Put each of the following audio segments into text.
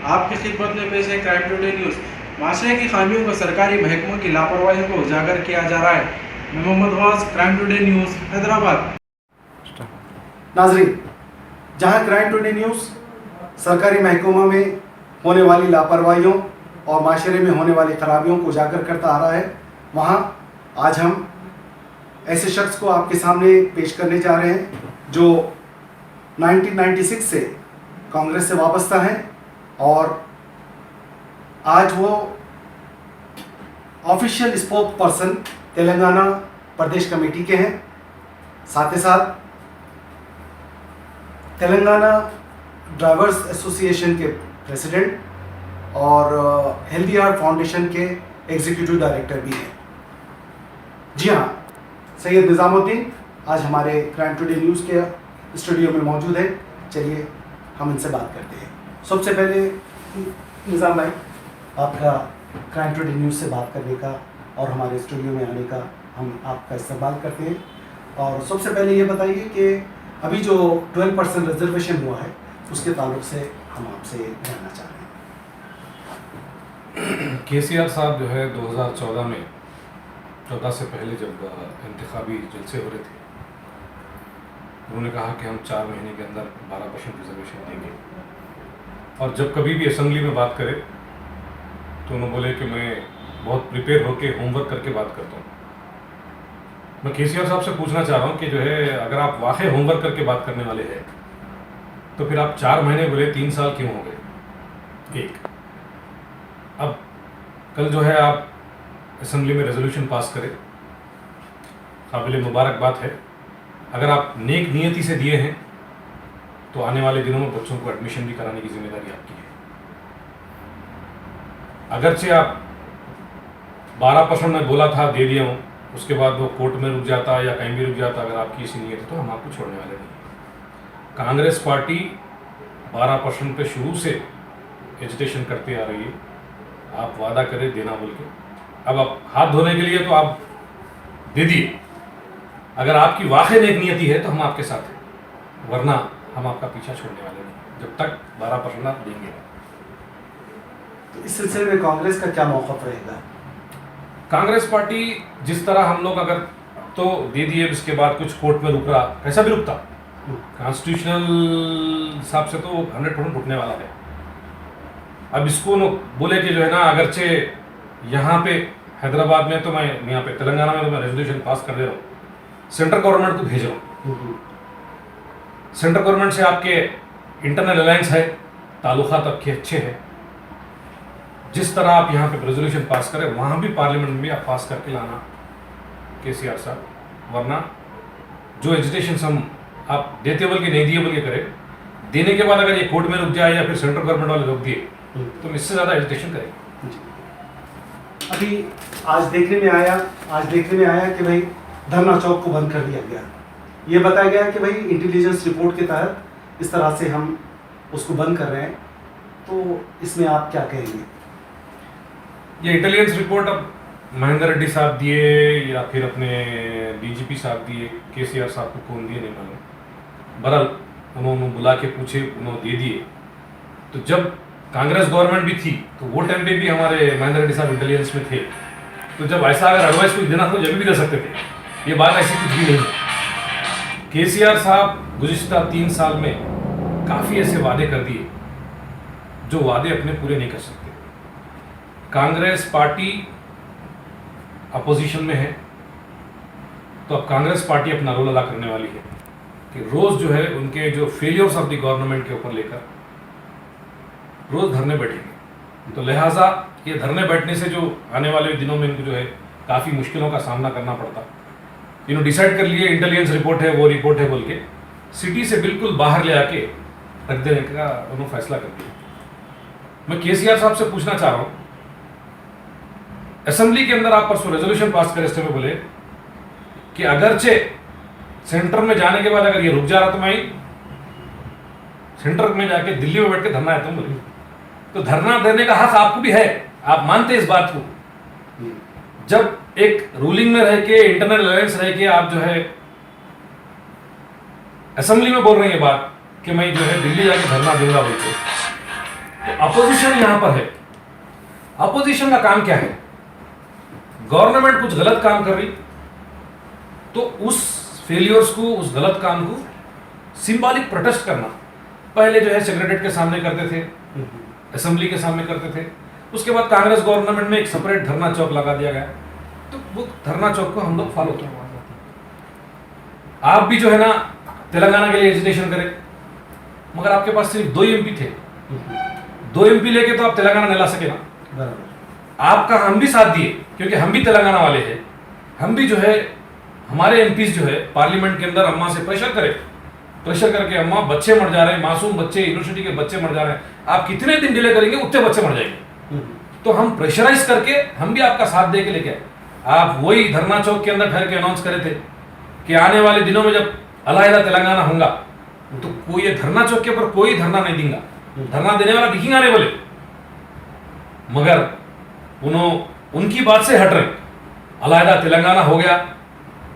आपकी खिदमत में पेश है क्राइम टुडे न्यूज़। माशरे की खामियों को, सरकारी महकमों की लापरवाही को उजागर किया जा रहा है। मैं मोहम्मद वास, क्राइम टुडे न्यूज़, हैदराबाद। नाजरीन, जहां क्राइम टुडे न्यूज़ सरकारी महकमों में होने वाली लापरवाहियों और माशरे में होने वाली खराबियों को उजागर करता आ रहा है, वहां आज हम ऐसे शख्स को आपके सामने पेश करने जा रहे हैं जो 1996 से कांग्रेस से वाबस्ता हैं और आज वो ऑफिशियल स्पोक पर्सन तेलंगाना प्रदेश कमेटी के हैं। साथ ही साथ तेलंगाना ड्राइवर्स एसोसिएशन के प्रेसिडेंट और हेल्दी हार्ट फाउंडेशन के एग्जीक्यूटिव डायरेक्टर भी हैं। जी हाँ, सैयद निज़ामुद्दीन आज हमारे क्राइम टुडे न्यूज़ के स्टूडियो में मौजूद है। चलिए हम इनसे बात करते हैं। सबसे पहले निज़ाम भाई, आपका क्राइम टुडे न्यूज़ से बात करने का और हमारे स्टूडियो में आने का हम आपका इस्तेमाल करते हैं। और सबसे पहले ये बताइए कि अभी जो 12% रिजर्वेशन हुआ है उसके ताल्लुक से हम आपसे जानना चाह रहे हैं। केसीआर साहब जो है 2014 में 14 से पहले जब इंतखाबी जलसे हो रहे थे, उन्होंने कहा कि हम 4 महीने के अंदर 12% रिजर्वेशन देंगे। और जब कभी भी असेंबली में बात करें तो उन्होंने बोले कि मैं बहुत प्रिपेयर होकर होमवर्क करके बात करता हूँ। मैं केसीआर साहब से पूछना चाह रहा हूँ कि जो है, अगर आप वाकई होमवर्क करके बात करने वाले हैं तो फिर आप 4 महीने बोले 3 साल क्यों हो गए? एक, अब कल जो है आप असेंबली में रेजोल्यूशन पास करें, काबिल मुबारक बात है। अगर आप नेक नियति से दिए हैं तो आने वाले दिनों में बच्चों को एडमिशन भी कराने की जिम्मेदारी आपकी है। अगरचे आप 12% में बोला था दे दिया हूँ, उसके बाद वो कोर्ट में रुक जाता या कहीं भी रुक जाता, अगर आपकी ऐसी नीयत है तो हम आपको छोड़ने वाले नहीं। कांग्रेस पार्टी 12% पे शुरू से एजिटेशन करते आ रही है। आप वादा करें देना बोल के, अब आप हाथ धोने के लिए तो आप दे दिए। अगर आपकी वाकई नेक नियति है तो हम आपके साथ हैं, वरना हम आपका पीछा छोड़ने वाले नहीं जब तक 12% आप देंगे। तो इस सिलसिले में कांग्रेस का क्या मौक़िफ़ रहेगा? कांग्रेस पार्टी जिस तरह हम लोग अगर तो दे दिए, इसके बाद कुछ कोर्ट में रुक रहा, कैसा भी रुकता, कॉन्स्टिट्यूशनल हिसाब से तो 100% रुकने वाला है। अब इसको बोले कि जो है ना, अगरचे यहाँ पे हैदराबाद में तो मैं यहाँ पे तेलंगाना में तो मैं रेजोल्यूशन पास कर दे रहा हूँ, सेंट्रल गवर्नमेंट को भेज रहा हूँ। सेंट्रल गवर्नमेंट से आपके इंटरनल अलायंस है, ताल्लुकात आपके अच्छे हैं। जिस तरह आप यहाँ पे रेजोल्यूशन पास करें, वहाँ भी पार्लियामेंट में भी आप पास करके लाना केसीआर साहब, वरना जो एजिटेशन हम आप देते बोल के नहीं दिए बोल के करें, देने के बाद अगर ये कोर्ट में रुक जाए या फिर सेंट्रल गवर्नमेंट वाले रोक दिए तो हम इससे ज़्यादा एजिटेशन करेंगे। अभी आज देखने में आया कि भाई धरना चौक को बंद कर दिया गया। ये बताया गया कि भाई इंटेलिजेंस रिपोर्ट के तहत इस तरह से हम उसको बंद कर रहे हैं, तो इसमें आप क्या कहेंगे? ये इंटेलिजेंस रिपोर्ट अब महेंद्र रेड्डी साहब दिए या फिर अपने डीजीपी साहब दिए, केसीआर साहब को कौन दिए नहीं मालूम। बहरहाल उन्होंने बुला के पूछे, उन्होंने दे दिए। तो जब कांग्रेस गवर्नमेंट भी थी तो वो टाइम पे भी हमारे महेंद्र रेड्डी साहब इंटेलिजेंस में थे, तो जब ऐसा अगर एडवाइस कुछ देना था जब भी दे सकते थे। ये बात ऐसी कुछ भी नहीं है। केसीआर साहब गुज़िश्ता 3 साल में काफ़ी ऐसे वादे कर दिए जो वादे अपने पूरे नहीं कर सकते। कांग्रेस पार्टी अपोजिशन में है तो अब कांग्रेस पार्टी अपना रोल अदा करने वाली है कि रोज़ जो है उनके जो फेलियर्स ऑफ द गवर्नमेंट के ऊपर लेकर रोज़ धरने बैठेंगे। तो लिहाजा ये धरने बैठने से जो आने वाले दिनों में इनको जो है काफ़ी मुश्किलों का सामना करना पड़ता। इन्होंने डिसाइड कर लिए इंटेलिजेंस रिपोर्ट है, वो रिपोर्ट है बोल के सिटी से बिल्कुल बाहर ले आके रख देने का उन्होंने फैसला कर दिया। मैं केसीआर साहब से पूछना चाह रहा हूँ, असेंबली के अंदर आप परसों रेजोल्यूशन पास करे, इसमें बोले कि अगरचे सेंटर में जाने के बाद अगर ये रुक जा रहा तो मैं सेंटर में जाके दिल्ली में बैठ के धरना देता हूँ बोले। तो धरना देने का हक आपको भी है, आप मानते इस बात को। जब एक रूलिंग में रह के, इंटरनल अलायंस रह के आप जो है असेंबली में बोल रहे हैं ये बात कि मैं जो है दिल्ली जाके धरना दूंगा बोलते, तो अपोजिशन यहां पर है। अपोजिशन का काम क्या है? गवर्नमेंट कुछ गलत काम कर रही तो उस फेलियर्स को, उस गलत काम को सिंबॉलिक प्रोटेस्ट करना। पहले जो है सेक्रेटरीट के सामने करते थे, असेंबली के सामने करते थे, उसके बाद कांग्रेस गवर्नमेंट में एक सेपरेट धरना चौक लगा दिया गया, तो वो धरना चौक को हम लोग फॉलो किया। आप भी जो है ना तेलंगाना के लिए एजिटेशन करें, मगर आपके पास सिर्फ 2 एमपी थे, 2 एमपी लेके तो आप तेलंगाना नहीं ला सके ना। आपका हम भी साथ दिए क्योंकि हम भी तेलंगाना वाले हैं। हम भी जो है हमारे एमपीज जो है पार्लियामेंट के अंदर अम्मा से प्रेशर करके अम्मा बच्चे मर जा रहे हैं, मासूम बच्चे, यूनिवर्सिटी के बच्चे मर जा रहे हैं, आप कितने दिन डिले करेंगे उतने बच्चे मर जाएंगे। तो हम प्रेशराइज करके हम भी आपका साथ दे के लेके आए। आप वही धरना चौक के अंदर ठहर के अनाउंस करे थे कि आने वाले दिनों में जब अलहदा तेलंगाना होगा तो कोई ये धरना चौक के ऊपर कोई धरना नहीं देगा, धरना देने वाला दिखेगा नहीं बोले। मगर उनकी बात से हट रहे, अलहदा तेलंगाना हो गया,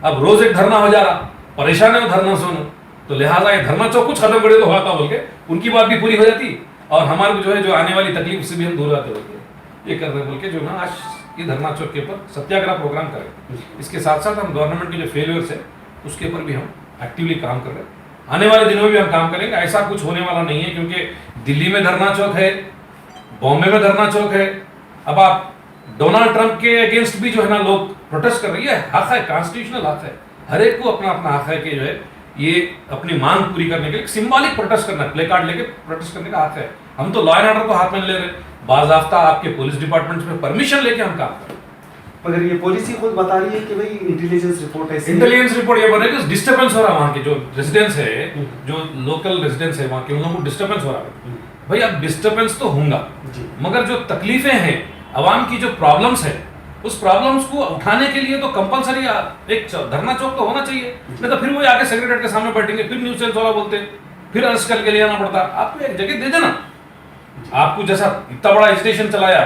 अब रोज एक धरना हो जा रहा, परेशान है वो धरना सुनो, तो लिहाजा ये धरना चौक कुछ खत्म करे तो होता बोल के उनकी बात भी पूरी हो जाती और हमारे को जो है जो आने वाली तकलीफ से भी हम दूर रहते बोल के ये कर रहे बोल के जो ना आज ये धरना चौक के ऊपर सत्याग्रह प्रोग्राम करें। इसके साथ साथ हम गवर्नमेंट के जो फेलियर्स है उसके ऊपर भी हम एक्टिवली काम कर रहे हैं। आने वाले दिनों में भी हम काम करेंगे। ऐसा कुछ होने वाला नहीं है क्योंकि दिल्ली में धरना चौक है, बॉम्बे में धरना चौक है, अब आप डोनाल्ड ट्रंप के अगेंस्ट भी जो है ना लोग प्रोटेस्ट कर रही है। हक है, कॉन्स्टिट्यूशनल हक है, हर एक को अपना अपना हक है कि जो है ये अपनी मांग पूरी करने के लिए सिंबॉलिक प्रोटेस्ट करना, प्ले कार्ड लेके प्रोटेस्ट करने का हक है। हम तो लॉ एंड ऑर्डर को हाथ में ले रहे, बाज़ाफ्ता आपके पुलिस डिपार्टमेंट में परमिशन लेके हम काम कर रहे हैं। मगर ये पॉलिसी खुद बता रही है कि भाई इंटेलिजेंस रिपोर्ट है, इंटेलिजेंस रिपोर्ट ये बता रही है कि डिस्टर्बेंस हो रहा है, वहाँ के जो रेजिडेंट्स है, जो लोकल रेजिडेंट्स है वहाँ के, उन लोगों को डिस्टर्बेंस हो रहा है। भाई अब डिस्टर्बेंस तो होगा, मगर जो तकलीफें हैं, आवाम की जो प्रॉब्लम्स है, उस प्रॉब्लम्स को उठाने के लिए तो कंपलसरी एक धरना चौक तो होना चाहिए। नहीं तो फिर वो आके सेक्रेटरीट के सामने बैठेंगे, फिर न्यूज चैनल वाला बोलते, फिर अरेस्ट करके ले जाना पड़ता। आपको एक जगह दे देना, आपको जैसा इतना बड़ा एजिटेशन चलाया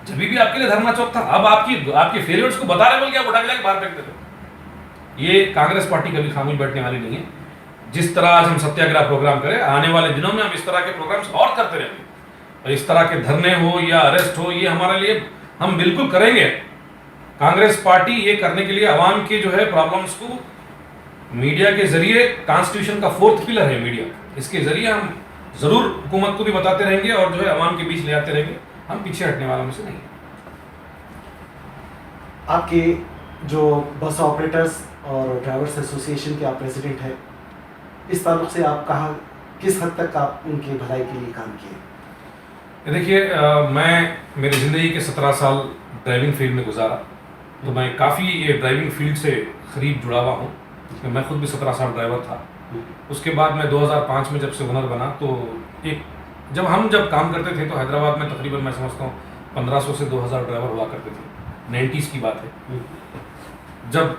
जब भी आपके लिए धरना चौक था, अब आपके फेलियर्स को बता रहे बोल के आप उठा के लाके बाहर फेंक देते। ये कांग्रेस पार्टी कभी खामोश बैठने वाली नहीं है। जिस तरह आज हम सत्याग्रह प्रोग्राम करें, आने वाले दिनों में हम इस तरह के प्रोग्राम्स और करते रहेंगे और इस तरह के धरने हो या अरेस्ट हो, ये हमारे लिए हम बिल्कुल करेंगे। कांग्रेस पार्टी ये करने के लिए आवाम के जो है प्रॉब्लम्स को मीडिया के जरिए, कॉन्स्टिट्यूशन का 4th पिलर है मीडिया, इसके जरिए हम जरूर हुकूमत को भी बताते रहेंगे और जो है आवाम के बीच ले आते रहेंगे। हम पीछे हटने वालों में से नहीं। आपके जो बस ऑपरेटर्स और ड्राइवर्स एसोसिएशन के आप प्रेसिडेंट हैं, इस ताल्लुक से आप कहाँ किस हद तक आप उनकी भलाई के लिए काम किए? देखिए, मैं मेरी ज़िंदगी के 17 साल ड्राइविंग फील्ड में गुजारा, तो मैं काफ़ी ये ड्राइविंग फील्ड से करीब जुड़ा हुआ हूँ। मैं खुद भी 17 साल ड्राइवर था। उसके बाद मैं 2005 में जब से ओनर बना, तो जब काम करते थे तो हैदराबाद में तकरीबन मैं समझता हूँ 1500 से 2000 ड्राइवर हुआ करते थे। 90s की बात है। जब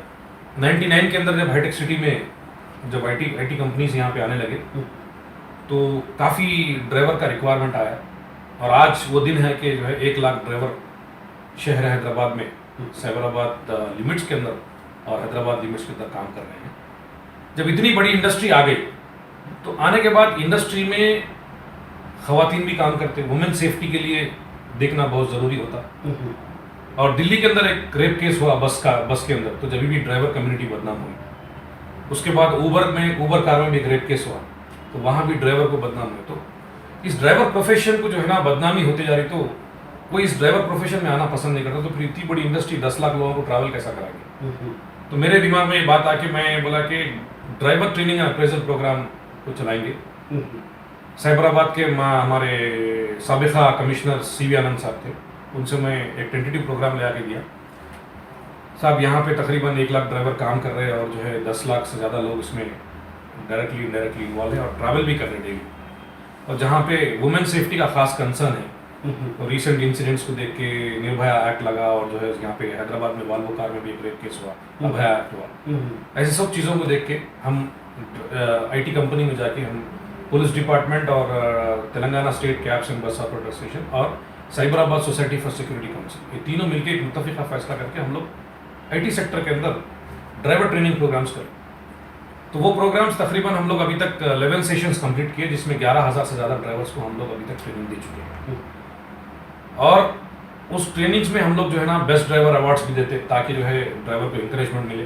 99 के अंदर जब हाईटेक सिटी में जब IT कंपनीज यहाँ पे आने लगे तो काफ़ी ड्राइवर का रिक्वायरमेंट आया और आज वो दिन है कि जो है 1 लाख ड्राइवर शहर हैदराबाद में, साइबराबाद लिमिट्स के अंदर और हैदराबाद लिमिट्स के अंदर काम कर रहे हैं। जब इतनी बड़ी इंडस्ट्री आ गई तो आने के बाद इंडस्ट्री में ख़वातीन भी काम करते, वुमेन सेफ्टी के लिए देखना बहुत ज़रूरी होता। और दिल्ली के अंदर एक रेप केस हुआ बस के अंदर, तो जब भी ड्राइवर कम्युनिटी बदनाम हुई। उसके बाद ऊबर कार में भी एक रेप केस हुआ, तो वहाँ भी ड्राइवर को बदनाम हुए। तो इस ड्राइवर प्रोफेशन को जो है ना बदनामी होती जा रही, तो कोई इस ड्राइवर प्रोफेशन में आना पसंद नहीं करता। तो फिर इतनी बड़ी इंडस्ट्री 10 लाख लोगों को ट्रैवल कैसा कराएंगे? तो मेरे दिमाग में ये बात आके मैं बोला कि driver training and appraisal program को चलाएंगे। साइबराबाद के हमारे साबिका कमिश्नर CV आनंद साहब थे, उनसे मैं एक टेंटेटिव प्रोग्राम ले आके दिया। साहब यहाँ पे तकरीबन 1 लाख ड्राइवर काम कर रहे हैं और जो है 10 लाख से ज़्यादा लोग इसमें डायरेक्टली इनडायरेक्टली इन्वॉल्व है और ट्रैवल भी कर रहे हैं डेली। और जहाँ पे वुमेन सेफ्टी का खास कंसर्न है, तो रिसेंट इंसिडेंट्स को देख के निर्भया एक्ट लगा और जो है यहाँ पे हैदराबाद में वाल्वो कार में भी एक रेप केस हुआ, अभया एक्ट हुआ। ऐसे सब चीज़ों को देख के हम IT कंपनी में जाके हम पुलिस डिपार्टमेंट और Telangana state cabs and bus operator association और Cyberabad society for security council, ये तीनों मिलकर एक मुत्तफिका फैसला करके हम लोग IT सेक्टर के अंदर ड्राइवर ट्रेनिंग प्रोग्राम्स करें। तो वो प्रोग्राम्स तकरीबन हम लोग अभी तक 11 सेशंस कंप्लीट किए, जिसमें 11,000 से ज़्यादा ड्राइवर्स को हम लोग अभी तक ट्रेनिंग दे चुके हैं। और उस ट्रेनिंग्स में हम लोग जो है ना बेस्ट ड्राइवर अवार्ड्स भी देते, ताकि जो है ड्राइवर को इंकरेजमेंट मिले।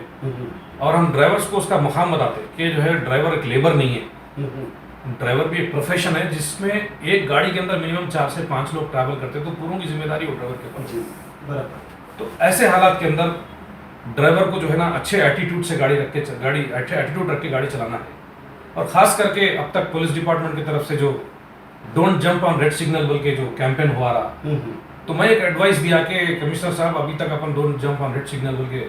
और हम ड्राइवर्स को उसका मुकाम बताते कि जो है ड्राइवर एक लेबर नहीं है, ड्राइवर भी एक प्रोफेशन है, जिसमें एक गाड़ी के अंदर मिनिमम 4 से 5 लोग ट्रैवल करते हैं, तो पूरों की जिम्मेदारी वो ड्राइवर के ऊपर है। बराबर। तो ऐसे हालात के अंदर ड्राइवर को जो है ना अच्छे एटीट्यूड से गाड़ी अच्छे एटीट्यूड रख के गाड़ी चलाना है। और ख़ास करके अब तक पुलिस डिपार्टमेंट की तरफ से जो don't jump on red signal बोल के जो कैंपेन हुआ रहा, तो मैं एक एडवाइस दिया कि कमिश्नर साहब अभी तक अपन don't jump on red signal बोल के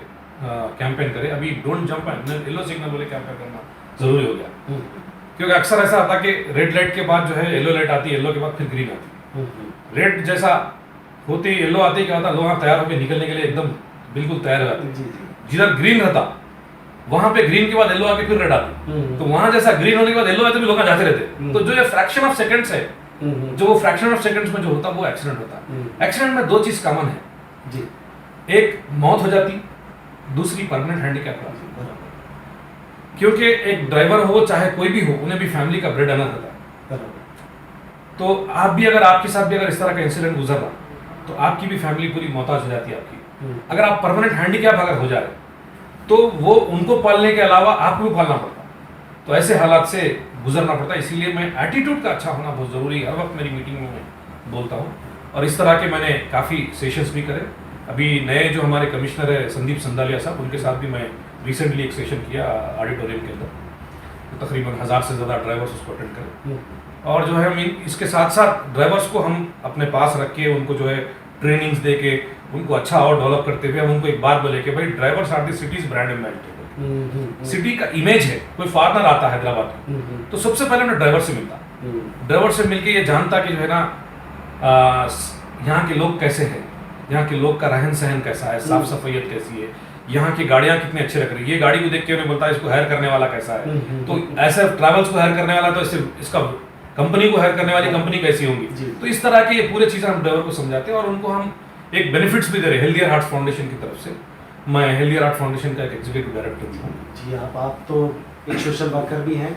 कैंपेन करें, अभी don't jump on yellow signal बोले कैंपेन करना ज़रूरी हो गया। क्योंकि अक्सर ऐसा आता कि रेड लाइट के बाद जो है येलो लाइट आती है, येलो के बाद फिर ग्रीन आती है। रेड जैसा होते ही येलो आते ही क्या होता, लोग वहाँ तैयार होकर निकलने के लिए एकदम बिल्कुल तैयार हो जाते। जिधर ग्रीन रहता वहां पे ग्रीन के बाद येलो आके फिर रेड आती, तो वहां जैसा ग्रीन होने के बाद येलो आते भी लोग जाते रहते। तो जो ये फ्रैक्शन ऑफ सेकंड्स है, जो वो फ्रैक्शन ऑफ सेकंड्स में जो होता वो एक्सीडेंट होता। एक्सीडेंट में 2 चीज कॉमन है जी, एक मौत हो जाती, दूसरी परमानेंट हैंडीकैप हो जाती। क्योंकि एक ड्राइवर हो चाहे कोई भी हो, उन्हें भी फैमिली का ब्रेड अर्नर होता है। तो आप भी अगर आपके साथ भी अगर इस तरह का इंसिडेंट गुजर रहा, तो आपकी भी फैमिली पूरी मोहताज हो जाती है आपकी। अगर आप परमानेंट हैंडीकैप अगर हो जाए तो वो उनको पालने के अलावा आपको भी पालना पड़ता। तो ऐसे हालात से गुजरना पड़ता है। इसीलिए मैं एटीट्यूड का अच्छा होना बहुत ज़रूरी है, हर वक्त मेरी मीटिंग में मैं बोलता हूँ। और इस तरह के मैंने काफ़ी सेशंस भी करे। अभी नए जो हमारे कमिश्नर है संदीप संदालिया साहब, उनके साथ भी मैं रिसेंटली एक सेशन किया ऑडिटोरियम के अंदर, तो तकरीबन 1000 से ज़्यादा ड्राइवर्स उसको अटेंड करें। और जो है हम इसके साथ साथ ड्राइवर्स को हम अपने पास रख के उनको जो है ट्रेनिंग्स दे के उनको अच्छा और डेवलप करते हुए हम उनको एक बात बोले कि भाई drivers are the city's brand ambassador. City का इमेज है, कोई फॉरनर आता है हैदराबाद में तो सबसे पहले मैं ड्राइवर से मिलता, ड्राइवर से मिलके ये जानता कि जो है ना यहाँ के लोग कैसे हैं, यहाँ के लोग का रहन सहन कैसा है, साफ सफाइयत कैसी है, यहाँ की गाड़ियाँ कितनी अच्छी रख रही है। ये गाड़ी को देख के उन्हें बोलता है इसको हायर करने वाला कैसा है। तो ऐसे ट्रैवल्स को हायर करने वाला तो इसका कंपनी को हायर करने वाली कंपनी कैसी होंगी। तो इस तरह की ये पूरे चीज़ें हम ड्राइवर को समझाते हैं और उनको हम एक बेनिफिट्स भी दे रहे हैं हेल्दियर हार्ट्स फाउंडेशन की तरफ से। मैं हेल्दियर हार्ट फाउंडेशन का एक एग्जीक्यूटिव डायरेक्टर भी हूँ। जी आप तो एक सोशल वर्कर भी हैं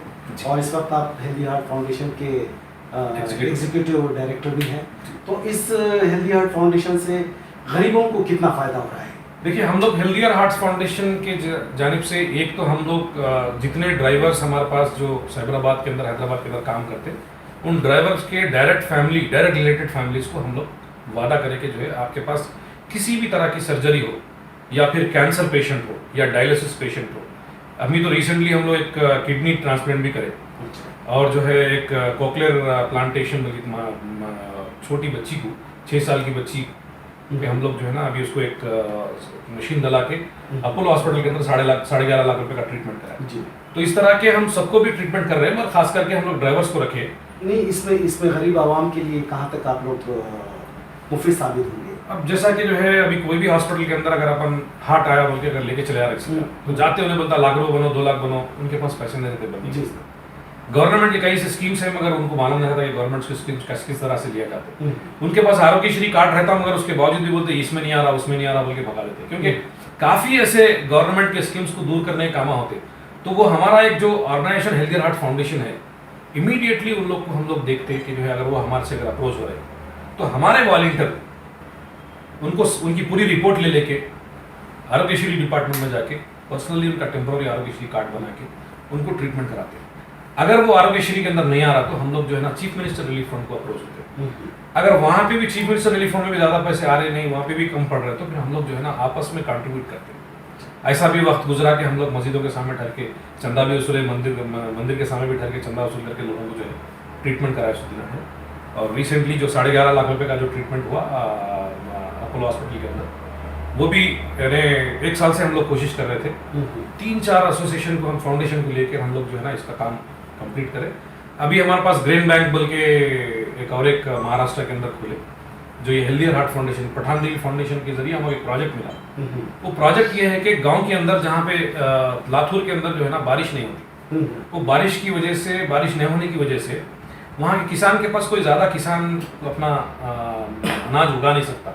और इस वक्त आप हेल्दी हार्ट फाउंडेशन के एग्जीक्यूटिव डायरेक्टर भी हैं। तो इस हेल्दी हार्ट फाउंडेशन से गरीबों को कितना फ़ायदा हो रहा है? देखिए, हम लोग हेल्दियर हार्ट्स फाउंडेशन के जानिब से एक तो हम लोग जितने ड्राइवर्स हमारे पास जो साइबराबाद के अंदर हैदराबाद के अंदर काम करते हैं, उन ड्राइवर्स के डायरेक्ट रिलेटेड फैमिलीज को हम लोग वादा करें कि जो है आपके पास किसी भी तरह की सर्जरी हो या फिर कैंसर पेशेंट हो या डायलिसिस पेशेंट हो। अभी तो रिसेंटली हम लोग एक किडनी ट्रांसप्लांट भी करें और जो है एक कोक्लियर प्लांटेशन छोटी बच्ची को 6 साल की बच्ची पे हम लोग जो है ना अभी उसको एक मशीन डला के अपोलो हॉस्पिटल के अंदर 11.5 लाख रुपए का ट्रीटमेंट करा। तो इस तरह के हम सबको भी ट्रीटमेंट कर रहे हैं और खास करके हम लोग ड्राइवर्स को रखे नहीं। इसमें गरीब आवाम के लिए कहाँ तक आप लोग मुफीद साबित होंगे? अब जैसा कि जो है अभी कोई भी हॉस्पिटल के अंदर अगर अपन हार्ट आया बोल के अगर लेके चले आ रहे तो जाते उन्हें बोलता लाख रुपए बनो 2 लाख बनो, उनके पास पैसे नहीं रहते बनने। गवर्नमेंट की कई से स्कीम्स है मगर उनको मालूम नहीं रहता कि गवर्नमेंट की स्कीम्स किस तरह से लिया जाते हैं। उनके पास आरोग्यश्री कार्ड रहता मगर उसके बावजूद भी बोलते इसमें नहीं आ रहा उसमें नहीं आ रहा बोल के भगा देते, क्योंकि काफ़ी ऐसे गवर्नमेंट के स्कीम्स को दूर करने के काम होते। तो वो हमारा एक जो ऑर्गेनाइजेशन हेल्दियर हार्ट फाउंडेशन है, इमीडिएटली उन लोग को हम लोग देखते हैं कि जो है अगर वो हमारे से अगर अप्रोच हो रहे हैं तो हमारे वॉलंटियर उनको उनकी पूरी रिपोर्ट ले लेके आरोग्यश्री डिपार्टमेंट में जाके पर्सनली उनका टेम्पोररी आरोग्यश्री कार्ड बना के उनको ट्रीटमेंट कराते हैं। अगर वो आरोग्यश्री के अंदर नहीं आ रहा तो हम लोग जो है ना चीफ मिनिस्टर रिलीफ फंड को अप्रोच होते हैं। अगर वहाँ पे भी चीफ मिनिस्टर रिलीफ फंड में भी ज़्यादा पैसे आ रहे नहीं, वहाँ पे भी कम पड़ रहे तो फिर हम लोग जो है ना आपस में कंट्रीब्यूट करते हैं। ऐसा भी वक्त गुजरा कि हम लोग मस्जिदों के सामने ठहर के चंदा भी वसूले, मंदिर के सामने भी ठहर के चंदा वसूल करके लोगों को जो है ट्रीटमेंट कराया उस दिन है। और रिसेंटली जो 11.5 लाख रुपए का जो ट्रीटमेंट हुआ अपोलो हॉस्पिटल के अंदर, वो भी यानी 1 साल से हम लोग कोशिश कर रहे थे। 3-4 एसोसिएशन को हम फाउंडेशन को लेकर हम लोग जो है ना इसका काम कंप्लीट करें। अभी हमारे पास ग्रेन बैंक बोल के एक महाराष्ट्र के अंदर खुले, जो ये हेल्दियर हार्ट फाउंडेशन पठान देवी फाउंडेशन के जरिए हमें एक प्रोजेक्ट मिला। वो प्रोजेक्ट ये है कि गांव के अंदर जहाँ पे लाथुर के अंदर जो है ना बारिश नहीं होती, वो बारिश की वजह से, बारिश नहीं होने की वजह से वहाँ के किसान के पास कोई ज़्यादा किसान अपना अनाज उगा नहीं सकता।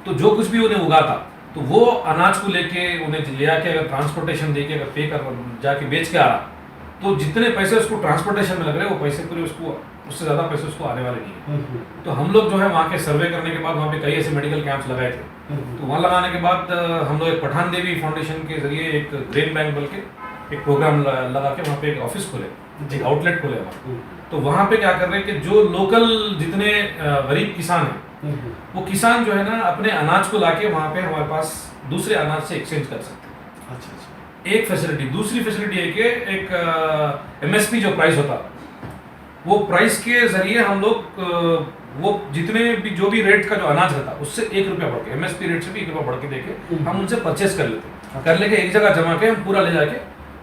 तो जो कुछ भी उन्हें उगाता तो वो अनाज को लेके उन्हें ले आके अगर ट्रांसपोर्टेशन दे के अगर पे कर जाके बेच के आ रहा तो जितने पैसे उसको ट्रांसपोर्टेशन में लग रहे हैं वो पैसे पूरे उसको उससे ज़्यादा पैसे उसको आने वाले नहीं है। तो हम लोग जो है वहाँ के सर्वे करने के बाद वहाँ पे कई ऐसे मेडिकल कैंप्स लगाए थे। तो वहाँ लगाने के बाद हम लोग एक पठान देवी फाउंडेशन के जरिए एक ग्रेन बैंक बोल के एक प्रोग्राम लगा के वहाँ पे एक ऑफिस खोले, एक आउटलेट खोले हमारे। तो वहाँ पे क्या कर रहे हैं कि जो लोकल जितने गरीब किसान हैं वो किसान जो है ना अपने अनाज को लाके वहाँ पे हमारे पास दूसरे अनाज से एक्सचेंज कर सकते हैं। अच्छा अच्छा। एक फैसिलिटी। दूसरी फैसिलिटी है कि एक एमएसपी जो प्राइस होता वो प्राइस के जरिए हम लोग वो जितने भी जो भी रेट का जो अनाज रहता उससे 1 रुपया बढ़ के एमएसपी रेट से भी 1 रुपया बढ़ के देके हम उनसे परचेस कर लेते, कर लेके एक जगह जमा के हम पूरा ले जाके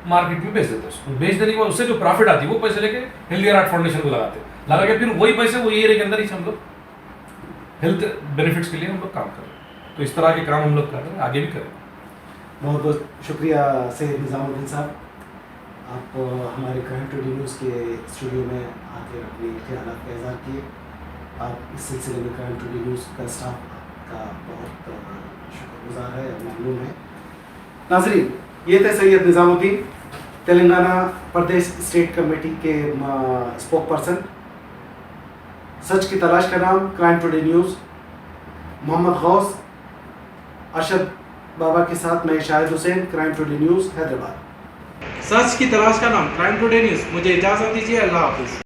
मार्केट में बेच देते उसको। बेच देने के बाद उससे जो प्रॉफिट आती है वो पैसे लेके हेल्दी हार्ट फाउंडेशन को लगाते, लगा के फिर वही पैसे वो एरिया के अंदर ही हम लोग हेल्थ बेनिफिट्स के लिए हम लोग काम कर रहे हैं। तो इस तरह के काम हम लोग कर रहे हैं, आगे भी करें। बहुत बहुत शुक्रिया सैयद निज़ामुद्दीन साहब, आप हमारे क्राइम टुडे न्यूज़ के स्टूडियो में आकर अपने ख्यालात का इज़हार किए। आप इस सिलसिले में क्राइम टुडे न्यूज़ का स्टाफ का बहुत शुक्रगुजार है और ममनून है। नाज़रीन, ये थे सैयद निज़ामुद्दीन, तेलंगाना प्रदेश स्टेट कमेटी के स्पोक पर्सन। सच की तलाश का नाम crime today news. Mohammad Ghaus, Arshad Baba के साथ मैं Shahid Hussain, crime today news Hyderabad. सच की तलाश का नाम क्राइम टुडे न्यूज़। मुझे इजाज़त दीजिए, अल्लाह हाफिज़।